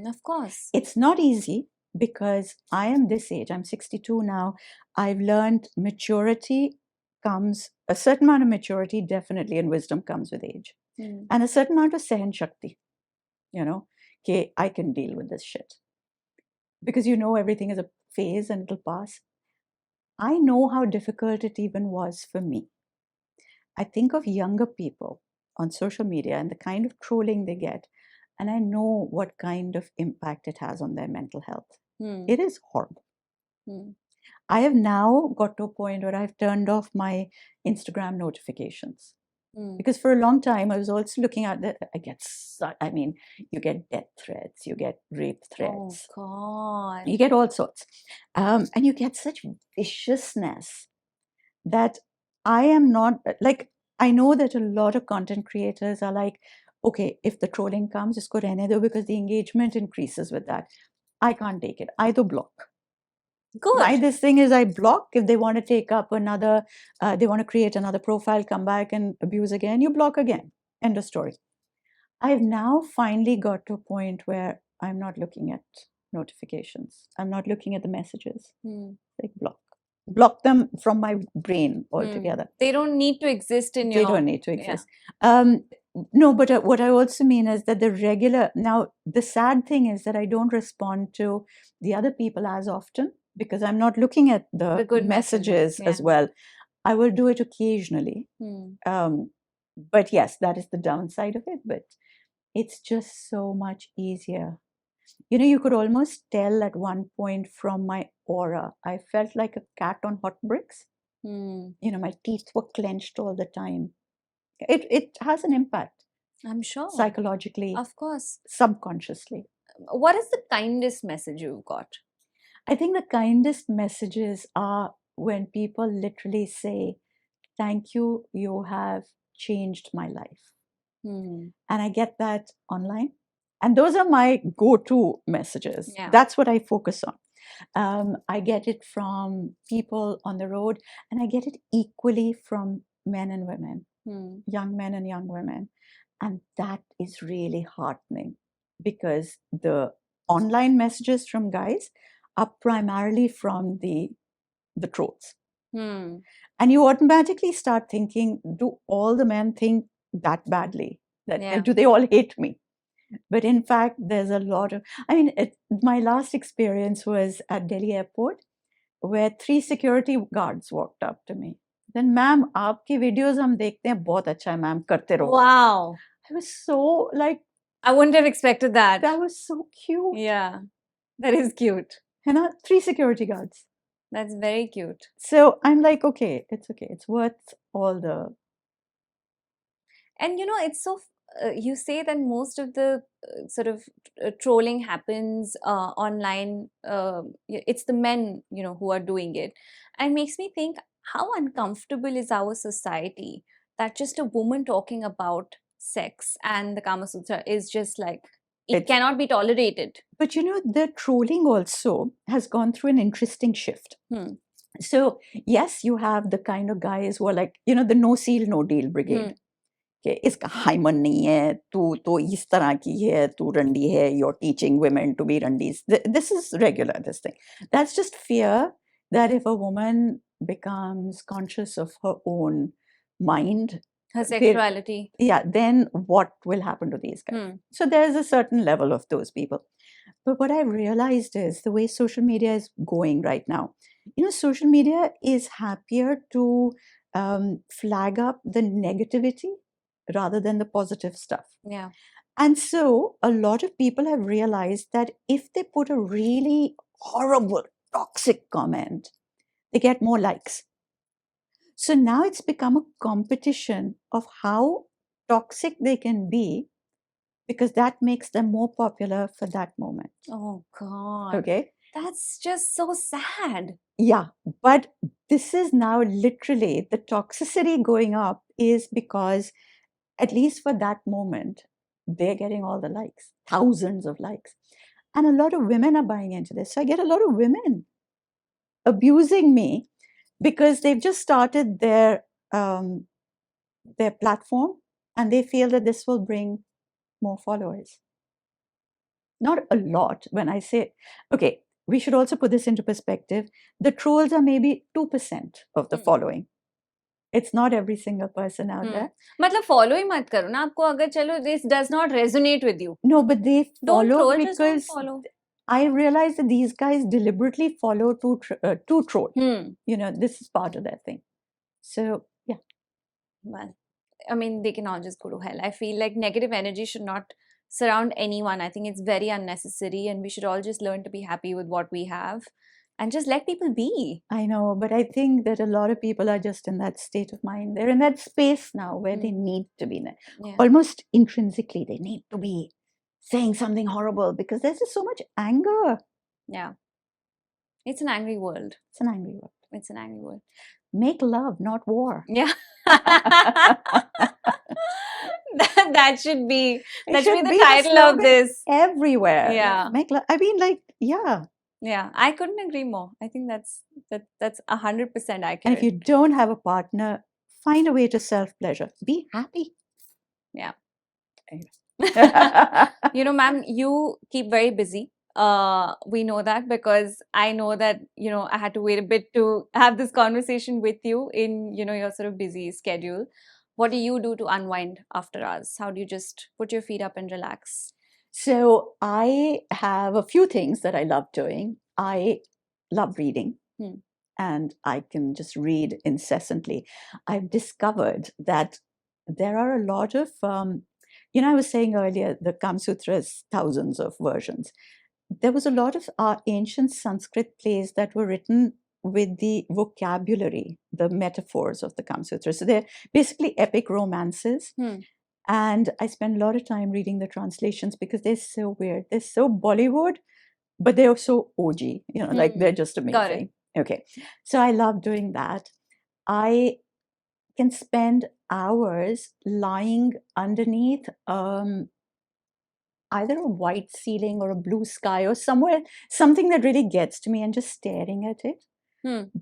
Of course. It's not easy because I am this age, I'm 62 now. I've learned maturity comes, a certain amount of maturity definitely, and wisdom comes with age. And a certain amount of sahan shakti, okay, I can deal with this shit. Because everything is a phase and it'll pass. I know how difficult it even was for me. I think of younger people on social media and the kind of trolling they get, and I know what kind of impact it has on their mental health. It is horrible. I have now got to a point where I've turned off my Instagram notifications. Because for a long time, I was also looking at that. You get death threats, you get rape threats. Oh, God. You get all sorts. And you get such viciousness that I am not, like, I know that a lot of content creators are like, okay, if the trolling comes, just go rehne do, because the engagement increases with that. I can't take it. I do block. Good. This thing is I block. If they want to take up another, they want to create another profile, come back and abuse again, you block again. End of story. I've now finally got to a point where I'm not looking at notifications. I'm not looking at the messages. Like block them from my brain altogether. They don't need to exist in your... They don't need to exist. No, but what I also mean is that now the sad thing is that I don't respond to the other people as often because I'm not looking at the good messages yeah. as well. I will do it occasionally. But yes, that is the downside of it. But it's just so much easier. You could almost tell at one point from my aura, I felt like a cat on hot bricks. My teeth were clenched all the time. It has an impact. I'm sure. Psychologically. Of course. Subconsciously. What is the kindest message you've got? I think the kindest messages are when people literally say, thank you, you have changed my life. And I get that online. And those are my go-to messages. Yeah. That's what I focus on. I get it from people on the road, and I get it equally from men and women, young men and young women. And that is really heartening because the online messages from guys are primarily from the trolls. And you automatically start thinking, do all the men think that badly? Do they all hate me? But in fact, there's a lot of, my last experience was at Delhi airport where 3 security guards walked up to me. Then, ma'am, aapki videos hum dekhte hain, bahut acha hai, ma'am, karte raho. Wow. I was so like... I wouldn't have expected that. That was so cute. Yeah, that is cute. 3 security guards. That's very cute. So I'm like, okay. It's worth all the... And it's so... you say that most of the sort of trolling happens online. It's the men, who are doing it. And it makes me think, how uncomfortable is our society that just a woman talking about sex and the Kama Sutra is just like, it cannot be tolerated. But the trolling also has gone through an interesting shift. So yes, you have the kind of guys who are like, the no seal, no deal brigade. कि इसका hymen नहीं है, तू तो इस तरह की है, तू रंडी है, you're teaching women to be randis. This is regular, this thing. That's just fear that if a woman becomes conscious of her own mind, her sexuality, then what will happen to these guys? So there's a certain level of those people. But what I've realized is the way social media is going right now, social media is happier to flag up the negativity rather than the positive stuff. Yeah. And so a lot of people have realized that if they put a really horrible, toxic comment, they get more likes. So now it's become a competition of how toxic they can be because that makes them more popular for that moment. Oh, God. Okay. That's just so sad. Yeah. But this is now literally the toxicity going up is because at least for that moment, they're getting all the likes, thousands of likes. And a lot of women are buying into this. So I get a lot of women abusing me because they've just started their platform and they feel that this will bring more followers. Not a lot. When I say, okay, we should also put this into perspective. The trolls are maybe 2% of the following. It's not every single person out there. मतलब follow ही मत करो ना आपको अगर चलो this does not resonate with you. No, but they Don't follow troll, just don't because follow. I realize that these guys deliberately follow to troll. You know, this is part of their thing. So, yeah. Well, I mean, they can all just go to hell. I feel like negative energy should not surround anyone. I think it's very unnecessary, and we should all just learn to be happy with what we have and just let people be. I know, but I think that a lot of people are just in that state of mind. They're in that space now where they need to be. Yeah. Almost intrinsically, they need to be saying something horrible because there's just so much anger. Yeah. It's an angry world. It's an angry world. It's an angry world. Make love, not war. Yeah. that should be the title of this. Everywhere. Yeah. Make love. I mean, like, yeah. Yeah, I couldn't agree more. I think that's 100% accurate. And if you don't have a partner, find a way to self-pleasure. Be happy. Yeah. Anyway. You know, ma'am, you keep very busy. We know that because I know that, you know, I had to wait a bit to have this conversation with you in, you know, your sort of busy schedule. What do you do to unwind after hours? How do you just put your feet up and relax? So I have a few things that I love doing. I love reading and I can just read incessantly. I've discovered that there are a lot of, you know, I was saying earlier, the Kama Sutra is thousands of versions. There was a lot of ancient Sanskrit plays that were written with the vocabulary, the metaphors of the Kama Sutra. So they're basically epic romances. And I spend a lot of time reading the translations because they're so weird. They're so Bollywood, but they're so OG, you know, like they're just amazing. Okay. So I love doing that. I can spend hours lying underneath either a white ceiling or a blue sky or somewhere, something that really gets to me and just staring at it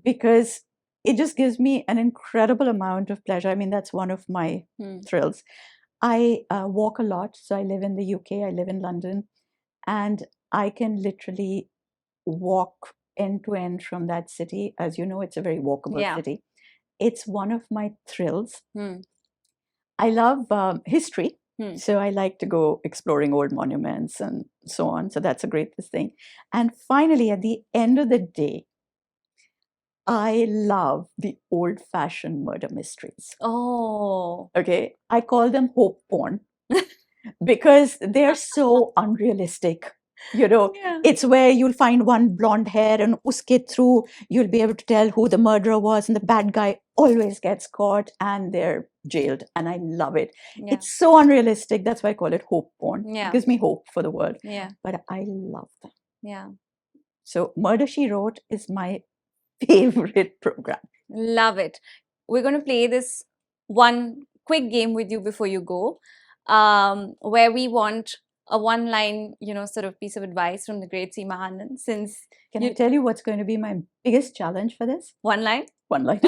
because it just gives me an incredible amount of pleasure. I mean, that's one of my thrills. I walk a lot. So I live in the UK, I live in London, and I can literally walk end to end from that city. As you know, it's a very walkable city. It's one of my thrills. I love history. So I like to go exploring old monuments and so on. So that's a great thing. And finally, at the end of the day, I love the old-fashioned murder mysteries. Oh. Okay. I call them hope porn because they're so unrealistic. You know, it's where you'll find one blonde hair and uske through, you'll be able to tell who the murderer was, and the bad guy always gets caught and they're jailed. And I love it. It's so unrealistic. That's why I call it hope porn. It gives me hope for the world. But I love them. Yeah. So Murder, She Wrote is my favorite program. Love it. We're going to play this one quick game with you before you go, where we want a one-line, you know, sort of piece of advice from the great Seema Anand. Since Can I tell you what's going to be my biggest challenge for this? One line? One line.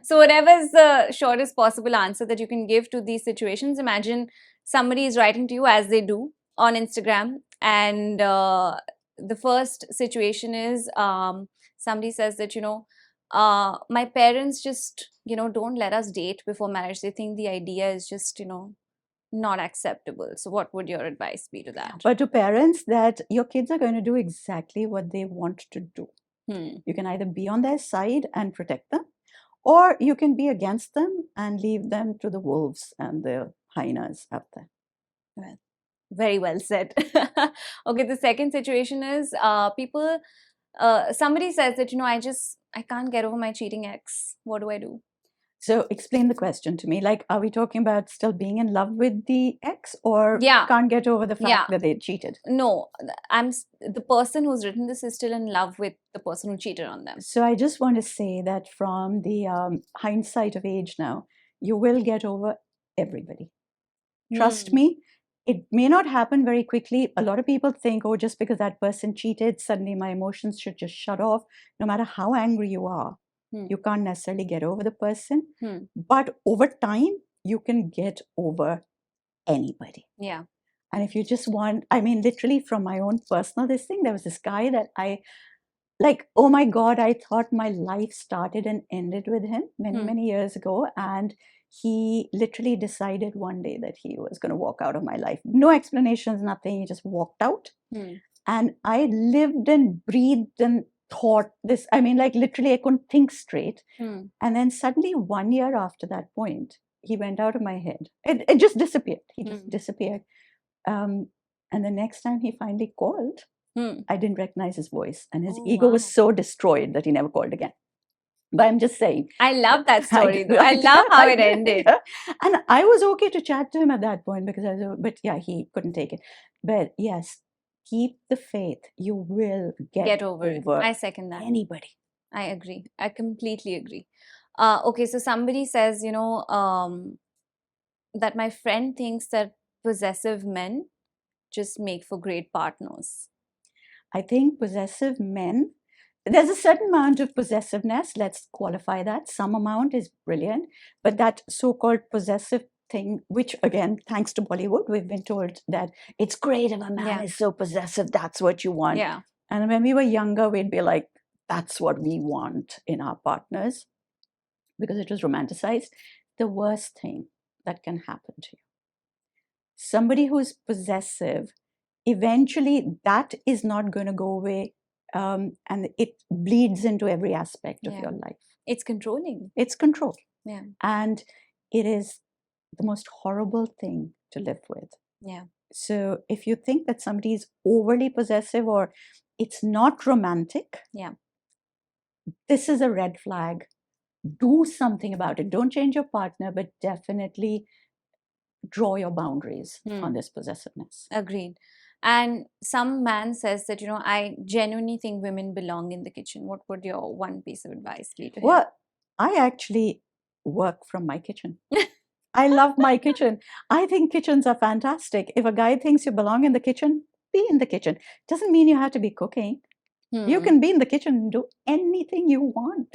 So whatever is the shortest possible answer that you can give to these situations. Imagine somebody is writing to you, as they do on Instagram, and the first situation is somebody says that, you know, my parents just, you know, don't let us date before marriage. They think the idea is just, you know, not acceptable. So what would your advice be to that? But to parents, that your kids are going to do exactly what they want to do. You can either be on their side and protect them, or you can be against them and leave them to the wolves and the hyenas out there. Well, very well said. Okay, the second situation is people, somebody says that, you know, I can't get over my cheating ex. What do I do? So explain the question to me. Like, are we talking about still being in love with the ex, or can't get over the fact that they cheated? No, the person who's written this is still in love with the person who cheated on them. So I just want to say that from the hindsight of age now, you will get over everybody. Trust me, it may not happen very quickly. A lot of people think, oh, just because that person cheated, suddenly my emotions should just shut off. No matter how angry you are, you can't necessarily get over the person. But over time, you can get over anybody. Yeah. And if you just want, I mean, literally from my own personal this thing, there was this guy that I like, oh my God, I thought my life started and ended with him many years ago. And he literally decided one day that he was going to walk out of my life. No explanations, nothing. He just walked out. And I lived and breathed and thought this. I mean, like literally, I couldn't think straight. And then suddenly, 1 year after that point, he went out of my head. It just disappeared. He just disappeared. And the next time he finally called, I didn't recognize his voice. And his ego was so destroyed that he never called again. But I'm just saying. I love that story, though. I love how it ended. And I was okay to chat to him at that point because I was, but yeah, he couldn't take it. But yes, keep the faith. You will get over it. I second that. Anybody. I agree. I completely agree. Okay, so somebody says, that my friend thinks that possessive men just make for great partners. I think possessive men, there's a certain amount of possessiveness. Let's qualify that. Some amount is brilliant. But that so-called possessive thing, which again, thanks to Bollywood, we've been told that it's great if a man is so possessive, that's what you want. Yeah. And when we were younger, we'd be like, that's what we want in our partners because it was romanticized. The worst thing that can happen to you. Somebody who's possessive, eventually that is not going to go away, and it bleeds into every aspect of your life. It's controlling. It's control. Yeah. And it is the most horrible thing to live with. Yeah. So if you think that somebody is overly possessive or it's not romantic, this is a red flag. Do something about it. Don't change your partner, but definitely draw your boundaries on this possessiveness. Agreed. And some man says that, I genuinely think women belong in the kitchen. What would your one piece of advice be to him? Well, I actually work from my kitchen. I love my kitchen. I think kitchens are fantastic. If a guy thinks you belong in the kitchen, be in the kitchen. Doesn't mean you have to be cooking. You can be in the kitchen and do anything you want.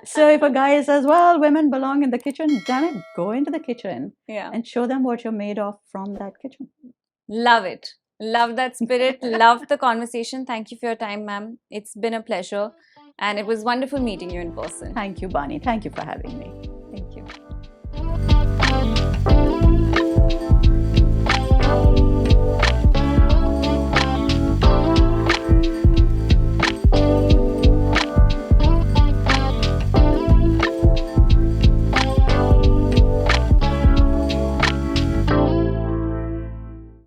So if a guy says, well, women belong in the kitchen, damn it, go into the kitchen and show them what you're made of from that kitchen. Love it. Love that spirit. Love the conversation. Thank you for your time, ma'am. It's been a pleasure. And it was wonderful meeting you in person. Thank you, Bani. Thank you for having me.